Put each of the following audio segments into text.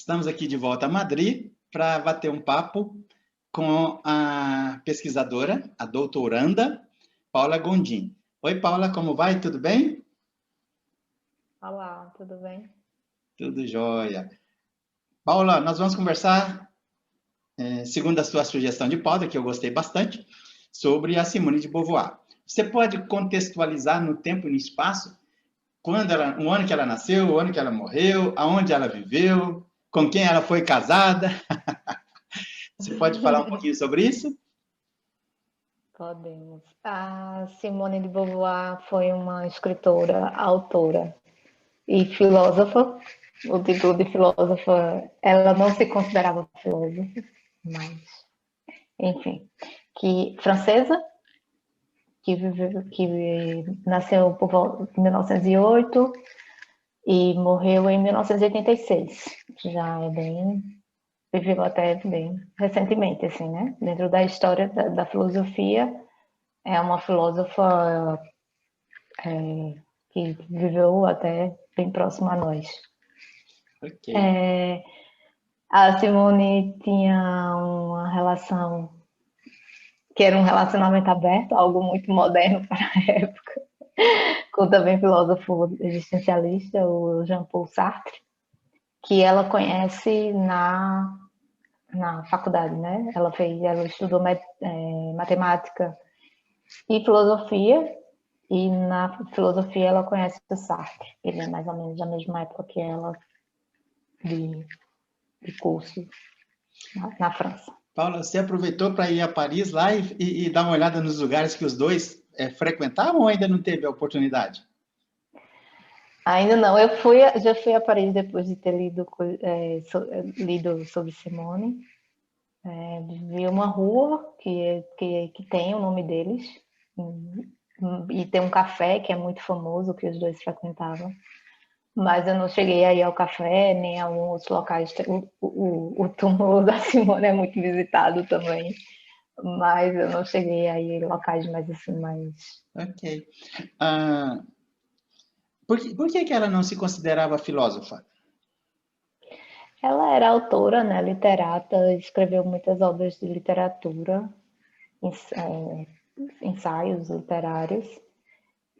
Estamos aqui de volta a Madrid para bater um papo com a pesquisadora, a doutoranda Paula Gondim. Oi, Paula, como vai? Tudo bem? Olá, tudo bem? Tudo jóia. Paula, nós vamos conversar, segundo a sua sugestão de pauta, que eu gostei bastante, sobre a Simone de Beauvoir. Você pode contextualizar no tempo e no espaço o ano que ela nasceu, o ano que ela morreu, aonde ela viveu, com quem ela foi casada? Você pode falar um pouquinho sobre isso? Podemos. A Simone de Beauvoir foi uma escritora, autora e filósofa. O título de filósofa, ela não se considerava filósofa, mas, enfim, francesa, que nasceu por volta de 1908 e morreu em 1986. Já é viveu até bem recentemente, assim, né? Dentro da história da filosofia, é uma filósofa que viveu até bem próximo a nós. Ok. A Simone tinha uma relação que era um relacionamento aberto, algo muito moderno para a época, com também filósofo existencialista, o Jean-Paul Sartre, que ela conhece na faculdade, né? Ela estudou matemática e filosofia, e na filosofia ela conhece o Sartre. Ele é mais ou menos da mesma época que ela, de curso na França. Paula, você aproveitou para ir a Paris lá e dar uma olhada nos lugares que os dois frequentavam ou ainda não teve a oportunidade? Ainda não, já fui a Paris depois de ter lido sobre Simone. Vi uma rua que tem o nome deles, e tem um café que é muito famoso, que os dois frequentavam. Mas eu não cheguei aí ao café, nem a alguns locais. O túmulo da Simone é muito visitado também, mas eu não cheguei aí em locais mais assim, mais... Ok. Por que ela não se considerava filósofa? Ela era autora, né, literata, escreveu muitas obras de literatura, ensaios literários,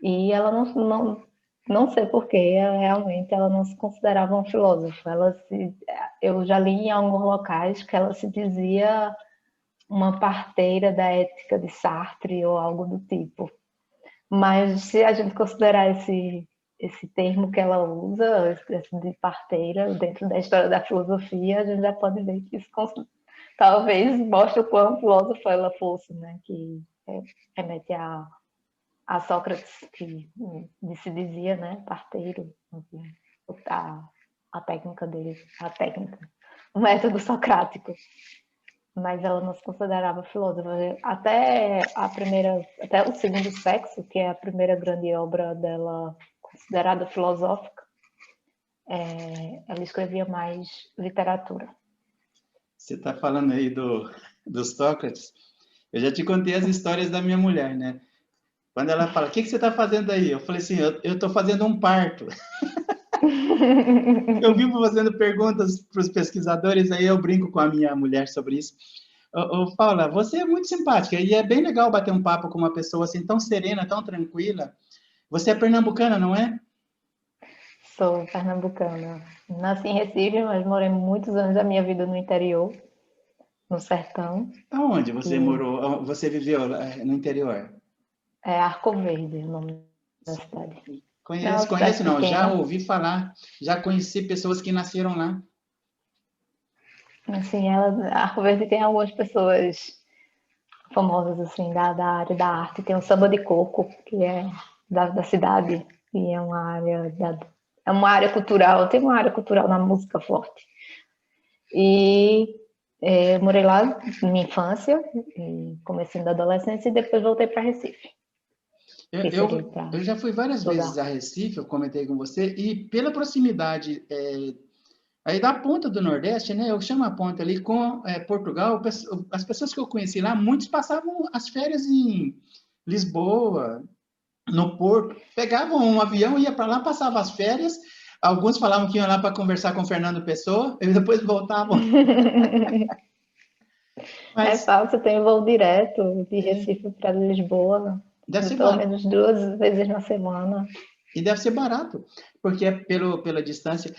e ela não sei porquê, realmente ela não se considerava uma filósofa. Eu já li em alguns locais que ela se dizia uma parteira da ética de Sartre ou algo do tipo. Mas se a gente considerar esse termo que ela usa, de parteira, dentro da história da filosofia, a gente já pode ver que isso talvez mostre o quão filósofa ela fosse, né? Que remete a Sócrates, que se dizia, né? Parteiro, a técnica dele, o método socrático. Mas ela não se considerava filósofa. Até o Segundo Sexo, que é a primeira grande obra dela considerada filosófica, ela escrevia mais literatura. Você está falando aí do Sócrates. Eu já te contei as histórias da minha mulher, né? Quando ela fala, o que você está fazendo aí? Eu falei assim, eu estou fazendo um parto. Eu vivo fazendo perguntas para os pesquisadores, aí eu brinco com a minha mulher sobre isso. Paula, você é muito simpática e é bem legal bater um papo com uma pessoa assim tão serena, tão tranquila. Você é pernambucana, não é? Sou pernambucana. Nasci em Recife, mas morei muitos anos da minha vida no interior, no sertão. Aonde você morou? Você viveu no interior? É Arco Verde, o nome da cidade. Conheço não, já ouvi falar, já conheci pessoas que nasceram lá. Assim, Arco Verde tem algumas pessoas famosas assim da área da arte. Tem o Samba de Coco, que é da cidade, e é uma área cultural. Tem uma área cultural na música forte. E morei lá na minha infância, comecinho da adolescência, e depois voltei para Recife. Eu já fui várias vezes a Recife, eu comentei com você, e pela proximidade aí da ponta do Nordeste, né? Eu chamo a ponta ali com Portugal. As pessoas que eu conheci lá, muitos passavam as férias em Lisboa, no Porto, pegavam um avião, ia para lá, passavam as férias. Alguns falavam que iam lá para conversar com o Fernando Pessoa e depois voltavam. É Mas fácil, tem voo direto de é, Recife para Lisboa, deve ser pelo barato. menos 2 vezes na semana. E deve ser barato, porque é pela distância.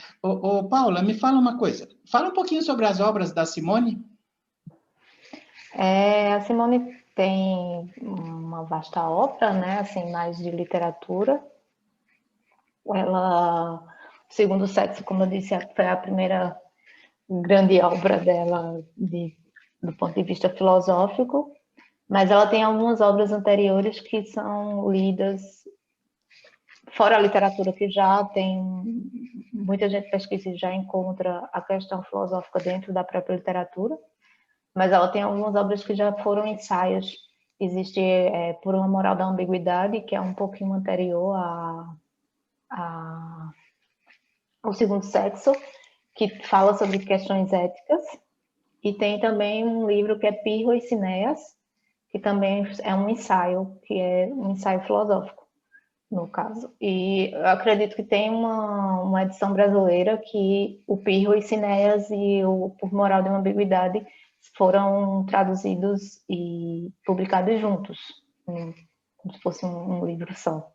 Paula, me fala uma coisa. Fala um pouquinho sobre as obras da Simone. A Simone tem uma vasta obra, né, assim, mais de literatura. Ela, Segundo o Sexo, como eu disse, foi a primeira grande obra dela do ponto de vista filosófico, mas ela tem algumas obras anteriores que são lidas fora a literatura, que já tem muita gente pesquisa e já encontra a questão filosófica dentro da própria literatura, mas ela tem algumas obras que já foram ensaios. Existe Por uma Moral da Ambiguidade, que é um pouquinho anterior ao Segundo Sexo, que fala sobre questões éticas, e tem também um livro que é Pirro e Cinéas, que também é um ensaio, que é um ensaio filosófico, no caso. E eu acredito que tem uma edição brasileira que o Pirro e Cinéas e o Por Moral de uma Ambiguidade foram traduzidos e publicados juntos, como se fosse um livro só.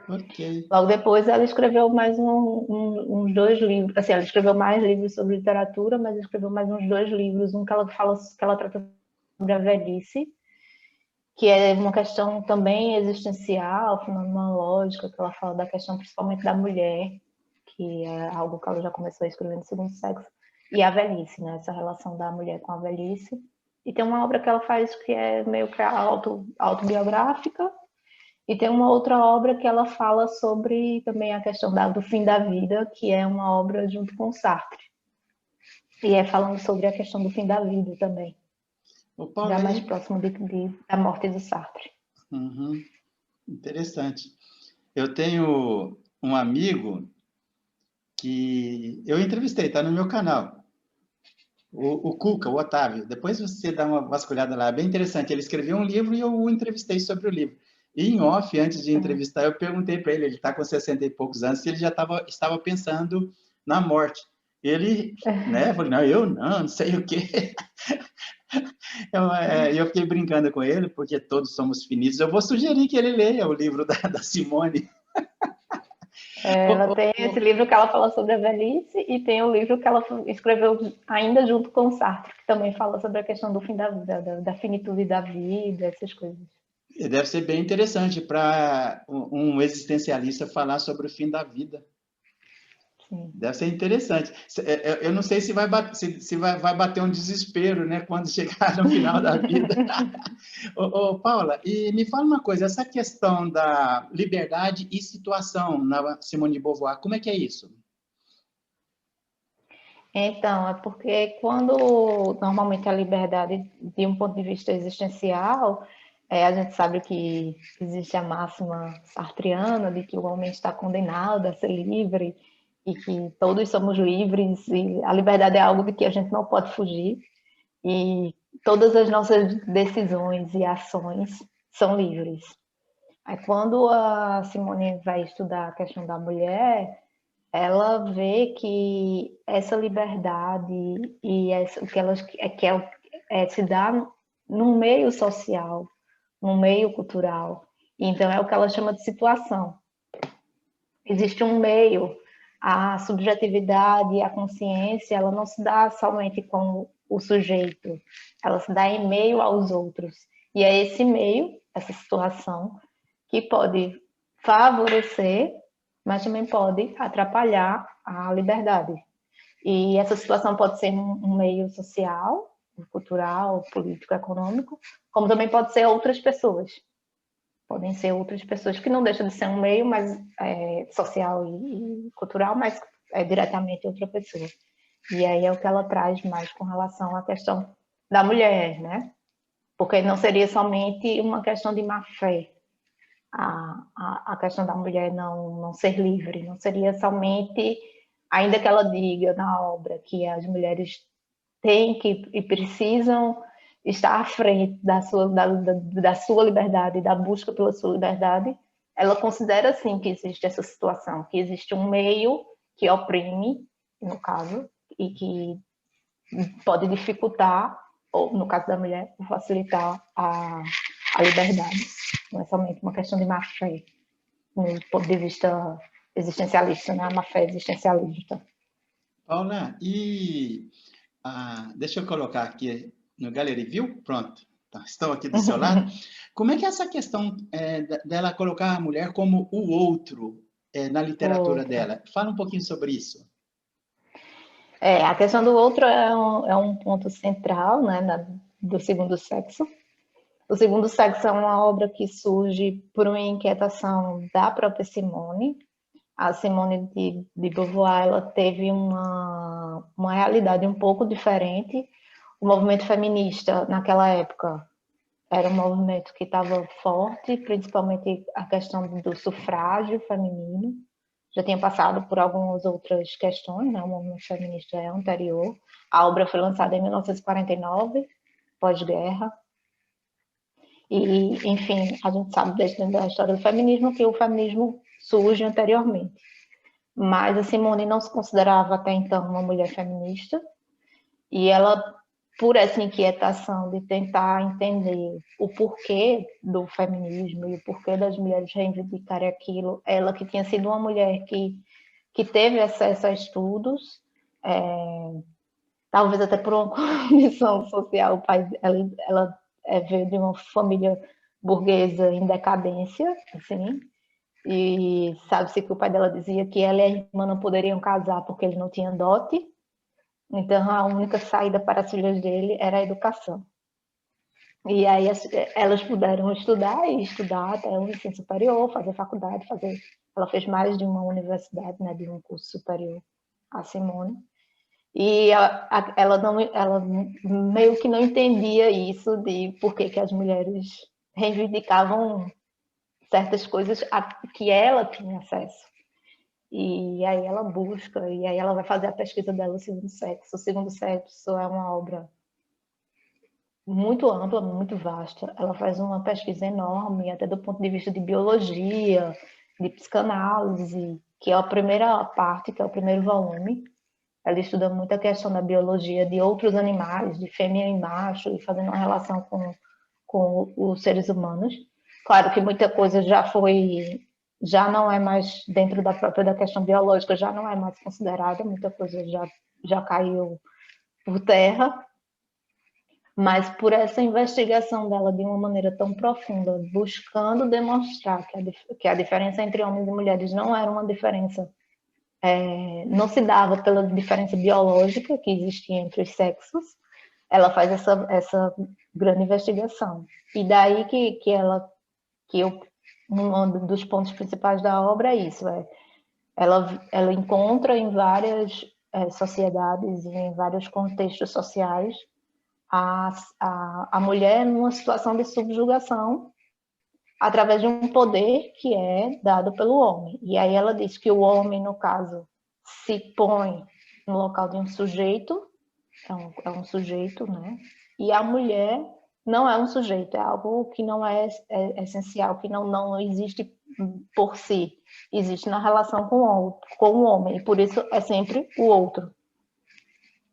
Ok. Logo depois ela escreveu mais uns 2 livros, assim, ela escreveu mais livros sobre literatura, mas escreveu mais uns 2 livros, um que ela fala, que ela trata sobre a velhice, que é uma questão também existencial, fenomenológica, que ela fala da questão principalmente da mulher, que é algo que ela já começou a escrever no Segundo Sexo, e a velhice, né? Essa relação da mulher com a velhice. E tem uma obra que ela faz que é meio que autobiográfica, e tem uma outra obra que ela fala sobre também a questão do fim da vida, que é uma obra junto com Sartre. E é falando sobre a questão do fim da vida também, já Paula, mais aí. próximo da morte do Sartre. Uhum, interessante. Eu tenho um amigo que eu entrevistei, está no meu canal. O Cuca, o Otávio. Depois você dá uma vasculhada lá, é bem interessante. Ele escreveu um livro e eu o entrevistei sobre o livro. E em off, antes de entrevistar, eu perguntei para ele está com 60 e poucos anos, se ele já estava pensando na morte. Ele, né, falou, não, eu não sei o quê. Eu fiquei brincando com ele, porque todos somos finitos. Eu vou sugerir que ele leia o livro da Simone. Ela tem esse livro que ela fala sobre a velhice e tem o livro que ela escreveu ainda junto com o Sartre, que também fala sobre a questão do fim da vida, da finitude da vida, essas coisas. Deve ser bem interessante para um existencialista falar sobre o fim da vida. Sim. Deve ser interessante. Eu não sei se vai bater um desespero, né, quando chegar no final da vida. Paula, e me fala uma coisa, essa questão da liberdade e situação na Simone de Beauvoir, como é que é isso? Então, é porque quando normalmente a liberdade, de um ponto de vista existencial, a gente sabe que existe a máxima sartreana de que o homem está condenado a ser livre e que todos somos livres e a liberdade é algo de que a gente não pode fugir e todas as nossas decisões e ações são livres. Aí quando a Simone vai estudar a questão da mulher, ela vê que essa liberdade e o que ela quer se dá num meio social, num meio cultural. Então é o que ela chama de situação. Existe um meio, a subjetividade e a consciência, ela não se dá somente com o sujeito, ela se dá em meio aos outros. E é esse meio, essa situação, que pode favorecer, mas também pode atrapalhar a liberdade. E essa situação pode ser um meio social, cultural, político, econômico, como também pode ser outras pessoas. Podem ser outras pessoas que não deixam de ser um meio mais social e cultural, mas é diretamente outra pessoa. E aí é o que ela traz mais com relação à questão da mulher, né? Porque não seria somente uma questão de má fé, a questão da mulher não ser livre, não seria somente, ainda que ela diga na obra que as mulheres têm que e precisam estar à frente da sua liberdade, da busca pela sua liberdade, ela considera, sim, que existe essa situação, que existe um meio que oprime, no caso, e que pode dificultar, ou no caso da mulher, facilitar a liberdade. Não é somente uma questão de má fé, no ponto de vista existencialista, né? A má fé existencialista. Paula, deixa eu colocar aqui no Gallery View, pronto, tá, estou aqui do seu lado. Como é que é essa questão dela colocar a mulher como o outro na literatura dela? Fala um pouquinho sobre isso. A questão do outro é um ponto central, né, do Segundo Sexo. O Segundo Sexo é uma obra que surge por uma inquietação da própria Simone. A Simone de Beauvoir, ela teve uma realidade um pouco diferente. O movimento feminista, naquela época, era um movimento que estava forte, principalmente a questão do sufrágio feminino. Já tinha passado por algumas outras questões, né? O movimento feminista é anterior. A obra foi lançada em 1949, pós-guerra. E, enfim, a gente sabe desde a história do feminismo que o feminismo surge anteriormente. Mas a Simone não se considerava até então uma mulher feminista, e ela, por essa inquietação de tentar entender o porquê do feminismo e o porquê das mulheres reivindicarem aquilo, ela que tinha sido uma mulher que teve acesso a estudos, talvez até por uma condição social, o pai, ela veio de uma família burguesa em decadência, assim, e sabe-se que o pai dela dizia que ela e a irmã não poderiam casar porque ele não tinha dote, então a única saída para as filhas dele era a educação. E aí elas puderam estudar e estudar até o ensino superior, fazer faculdade, ela fez mais de uma universidade, né, de um curso superior, a Simone. E ela meio que não entendia isso de por que as mulheres reivindicavam certas coisas a que ela tinha acesso. E aí ela busca, e aí ela vai fazer a pesquisa dela, O Segundo Sexo. O Segundo Sexo é uma obra muito ampla, muito vasta. Ela faz uma pesquisa enorme, até do ponto de vista de biologia, de psicanálise, que é a primeira parte, que é o primeiro volume. Ela estuda muito a questão da biologia de outros animais, de fêmea e macho, e fazendo uma relação com os seres humanos. Claro que muita coisa já não é mais dentro da questão biológica, já não é mais considerada, muita coisa já caiu por terra, mas por essa investigação dela de uma maneira tão profunda, buscando demonstrar que a diferença entre homens e mulheres não era uma diferença, não se dava pela diferença biológica que existia entre os sexos, ela faz essa grande investigação. E daí um dos pontos principais da obra é isso, ela encontra em várias sociedades e em vários contextos sociais a mulher numa situação de subjugação através de um poder que é dado pelo homem. E aí ela diz que o homem, no caso, se põe no local de um sujeito, é um sujeito, né? E a mulher não é um sujeito, é algo que não é essencial, que não existe por si, existe na relação com o homem, e por isso é sempre o outro.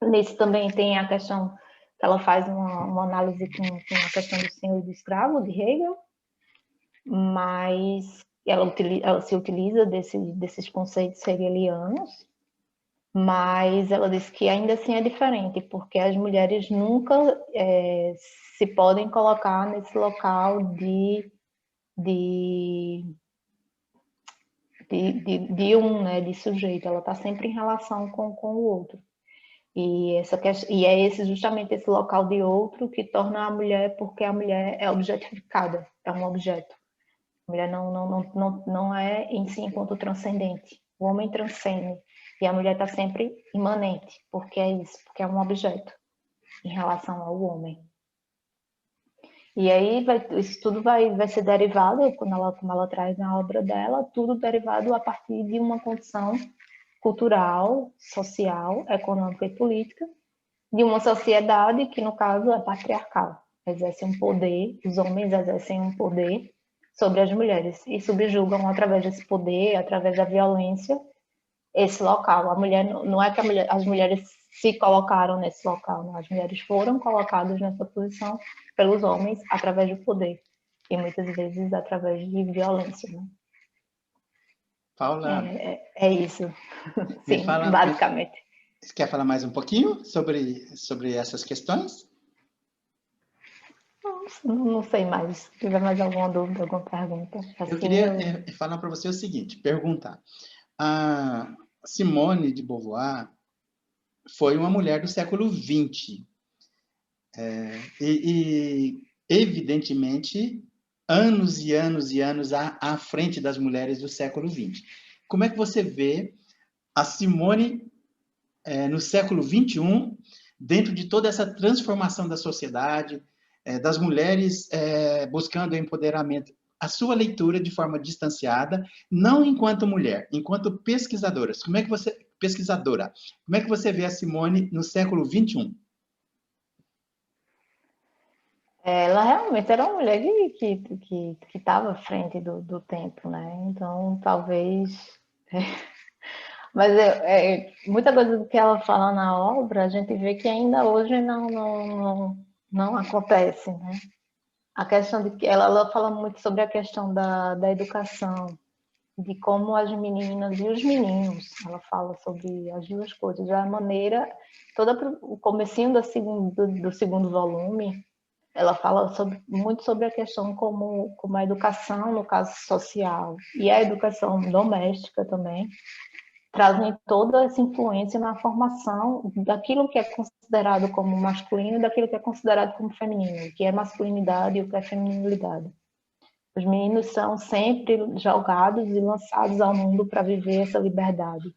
Nisso também tem a questão que ela faz uma análise com a questão do senhor e do escravo, de Hegel, mas ela se utiliza desses conceitos hegelianos, mas ela diz que ainda assim é diferente, porque as mulheres nunca se podem colocar nesse local de né, de sujeito, ela está sempre em relação com o outro. E é justamente esse local de outro que torna a mulher, porque a mulher é objetificada, é um objeto. A mulher não é em si enquanto transcendente. O homem transcende e a mulher está sempre imanente, porque é isso, porque é um objeto em relação ao homem. E aí isso tudo vai ser derivado, como ela traz na obra dela, tudo derivado a partir de uma condição cultural, social, econômica e política, de uma sociedade que, no caso, é patriarcal. Exerce um poder, os homens exercem um poder sobre as mulheres e subjugam através desse poder, através da violência, esse local. A mulher não é que as mulheres se colocaram nesse local, não. As mulheres foram colocadas nessa posição pelos homens através do poder e muitas vezes através de violência, né? Paula, É isso, me sim, fala, basicamente. você quer falar mais um pouquinho sobre essas questões? Não sei mais. Se tiver mais alguma dúvida, alguma pergunta, Eu assim, queria falar para você o seguinte, perguntar. A Simone de Beauvoir foi uma mulher do século XX. Evidentemente, anos e anos e anos à frente das mulheres do século XX. Como é que você vê a Simone no século XXI, dentro de toda essa transformação da sociedade, das mulheres buscando o empoderamento? A sua leitura de forma distanciada, não enquanto mulher, enquanto pesquisadoras. Como é que você vê a Simone no século XXI? ela realmente era uma mulher que estava à frente do tempo, né? Então, talvez. Mas muita coisa do que ela fala na obra, a gente vê que ainda hoje não acontece, né? A questão de que ela fala muito sobre a questão da educação, de como as meninas e os meninos, ela fala sobre as duas coisas, a maneira, toda o comecinho do segundo volume, ela fala muito sobre a questão como a educação, no caso social, e a educação doméstica também, trazem toda essa influência na formação daquilo que é considerado como masculino e daquilo que é considerado como feminino, o que é masculinidade e o que é feminilidade. Os meninos são sempre jogados e lançados ao mundo para viver essa liberdade.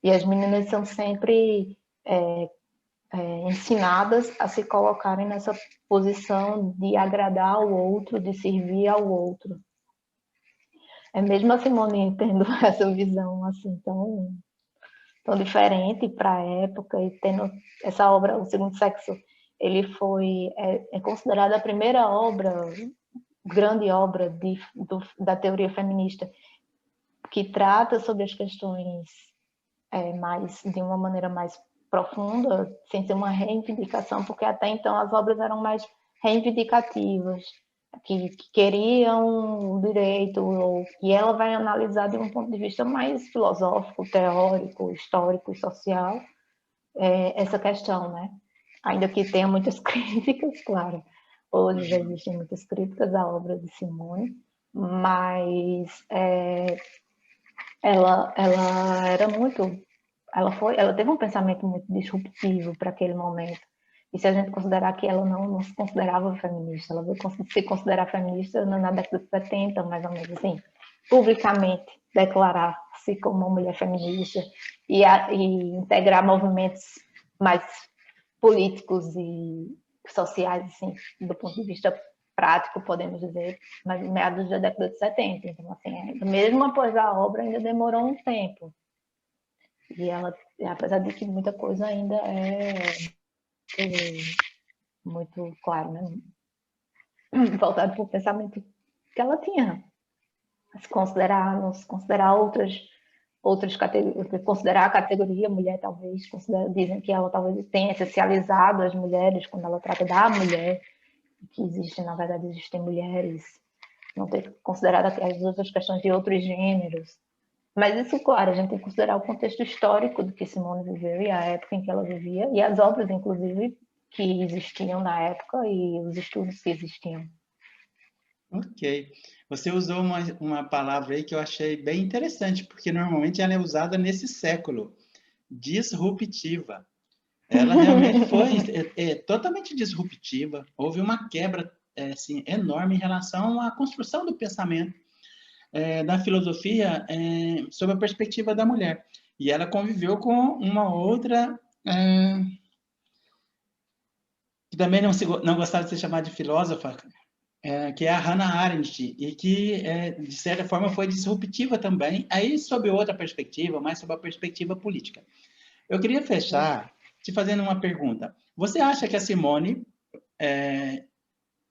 E as meninas são sempre ensinadas a se colocarem nessa posição de agradar ao outro, de servir ao outro. É mesmo a Simone tendo essa visão assim tão diferente para a época e tendo essa obra, O Segundo Sexo, ele é considerada a primeira grande obra da teoria feminista que trata sobre as questões de uma maneira mais profunda, sem ser uma reivindicação, porque até então as obras eram mais reivindicativas, que queriam o direito, e ela vai analisar de um ponto de vista mais filosófico, teórico, histórico e social essa questão, né? Ainda que tenha muitas críticas, claro. Hoje já existem muitas críticas à obra de Simone, mas ela era muito, ela teve um pensamento muito disruptivo para aquele momento. E se a gente considerar que ela não se considerava feminista, ela veio se considerar feminista na década de 70, mais ou menos assim, publicamente declarar-se como uma mulher feminista e integrar movimentos mais políticos e sociais, assim, do ponto de vista prático, podemos dizer, mas meados da década de 70. Então, assim, mesmo após a obra, ainda demorou um tempo. E ela, apesar de que muita coisa ainda muito claro, né? Voltado para o pensamento que ela tinha. Não se considerar outras categorias, considerar a categoria mulher, talvez, dizem que ela talvez tenha essencializado as mulheres quando ela trata da mulher, que existe, na verdade, existem mulheres, não ter considerado as outras questões de outros gêneros. Mas isso, claro, a gente tem que considerar o contexto histórico do que Simone viveu e a época em que ela vivia, e as obras, inclusive, que existiam na época e os estudos que existiam. Ok. Você usou uma palavra aí que eu achei bem interessante, porque normalmente ela é usada nesse século, disruptiva. Ela realmente foi totalmente disruptiva. Houve uma quebra assim, enorme em relação à construção do pensamento da filosofia sob a perspectiva da mulher. E ela conviveu com uma outra que também não gostava de ser chamada de filósofa, que é a Hannah Arendt, e que, de certa forma, foi disruptiva também, aí sob outra perspectiva, mais sob a perspectiva política. Eu queria fechar te fazendo uma pergunta. Você acha que a Simone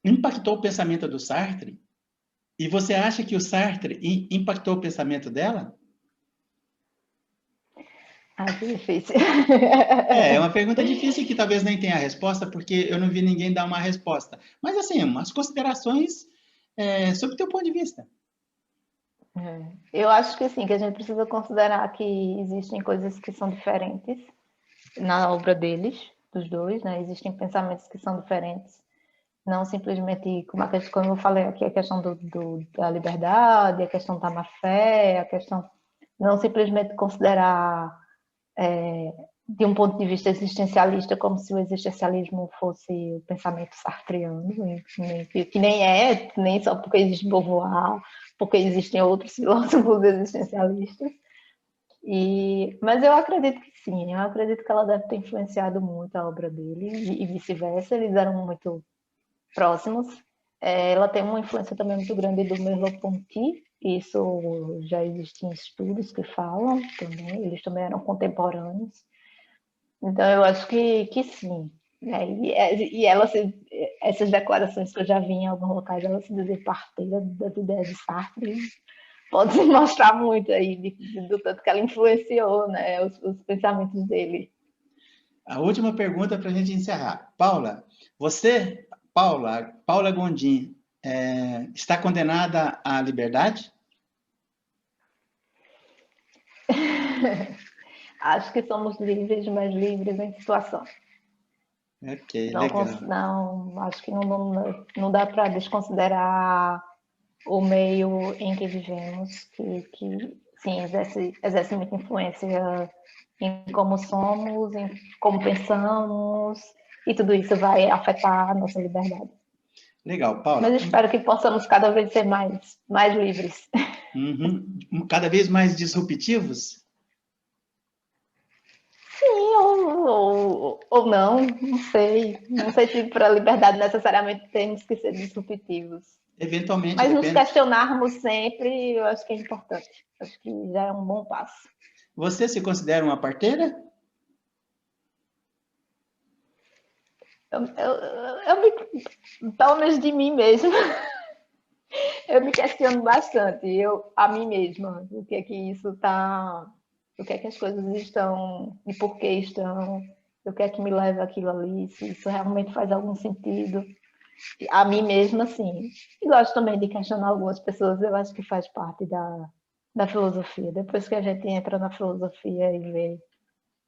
impactou o pensamento do Sartre? E você acha que o Sartre impactou o pensamento dela? Ah, que difícil. É uma pergunta difícil que talvez nem tenha resposta, porque eu não vi ninguém dar uma resposta. Mas, assim, umas considerações sobre o teu ponto de vista. Eu acho que sim, que a gente precisa considerar que existem coisas que são diferentes na obra deles, dos dois, né? Existem pensamentos que são diferentes, não simplesmente, como eu falei aqui, a questão da liberdade, a questão da má-fé, a questão não simplesmente considerar de um ponto de vista existencialista, como se o existencialismo fosse o pensamento sartreano, que nem é, nem só porque existe Beauvoir, porque existem outros filósofos existencialistas. Mas eu acredito que sim, eu acredito que ela deve ter influenciado muito a obra dele e vice-versa, eles eram muito próximos. Ela tem uma influência também muito grande do Merleau-Ponty, isso já existem estudos que falam também, eles também eram contemporâneos. Então, eu acho que sim. E ela essas declarações que eu já vi em alguns locais, ela se dizer parteira das ideias de Sartre, pode se mostrar muito aí do tanto que ela influenciou, né, os pensamentos dele. A última pergunta para a gente encerrar. Paula, Paula Gondim, está condenada à liberdade? Acho que somos livres, mas livres em situação. Ok, Não, legal. não acho que não dá para desconsiderar o meio em que vivemos, que sim, exerce muita influência em como somos, em como pensamos, e tudo isso vai afetar a nossa liberdade. Legal, Paula. Mas espero que possamos cada vez ser mais livres. Uhum. Cada vez mais disruptivos? Sim, ou não, não sei. Não sei se para a liberdade necessariamente temos que ser disruptivos. Eventualmente, Mas nos depende. questionarmos sempre, eu acho que é importante. Acho que já é um bom passo. Você se considera uma parteira? Pelo menos de mim mesma, eu me questiono bastante, a mim mesma, o que é que isso está, o que é que as coisas estão e por que estão, o que é que me leva aquilo ali, se isso realmente faz algum sentido. A mim mesma, sim. E gosto também de questionar algumas pessoas, eu acho que faz parte da filosofia. Depois que a gente entra na filosofia e vê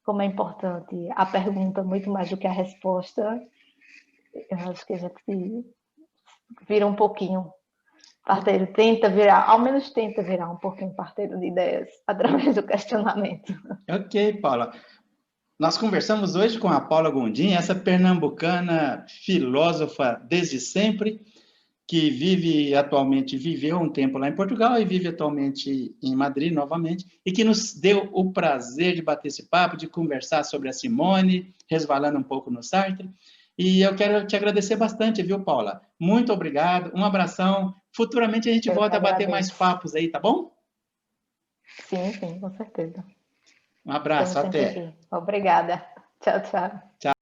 como é importante a pergunta muito mais do que a resposta, eu acho que a gente vira um pouquinho parteiro, tenta virar, ao menos tenta virar um pouquinho parteiro de ideias através do questionamento. Ok, Paula. Nós conversamos hoje com a Paula Gondim, essa pernambucana filósofa desde sempre, que viveu um tempo lá em Portugal e vive atualmente em Madrid novamente, e que nos deu o prazer de bater esse papo, de conversar sobre a Simone, resvalando um pouco no Sartre. E eu quero te agradecer bastante, viu, Paula? Muito obrigado, um abração. Futuramente a gente Eu que volta a bater mais agradeço. papos aí, tá bom? Sim, sim, com certeza. Um Estamos abraço, sempre até. aqui. Obrigada. Tchau, tchau. Tchau.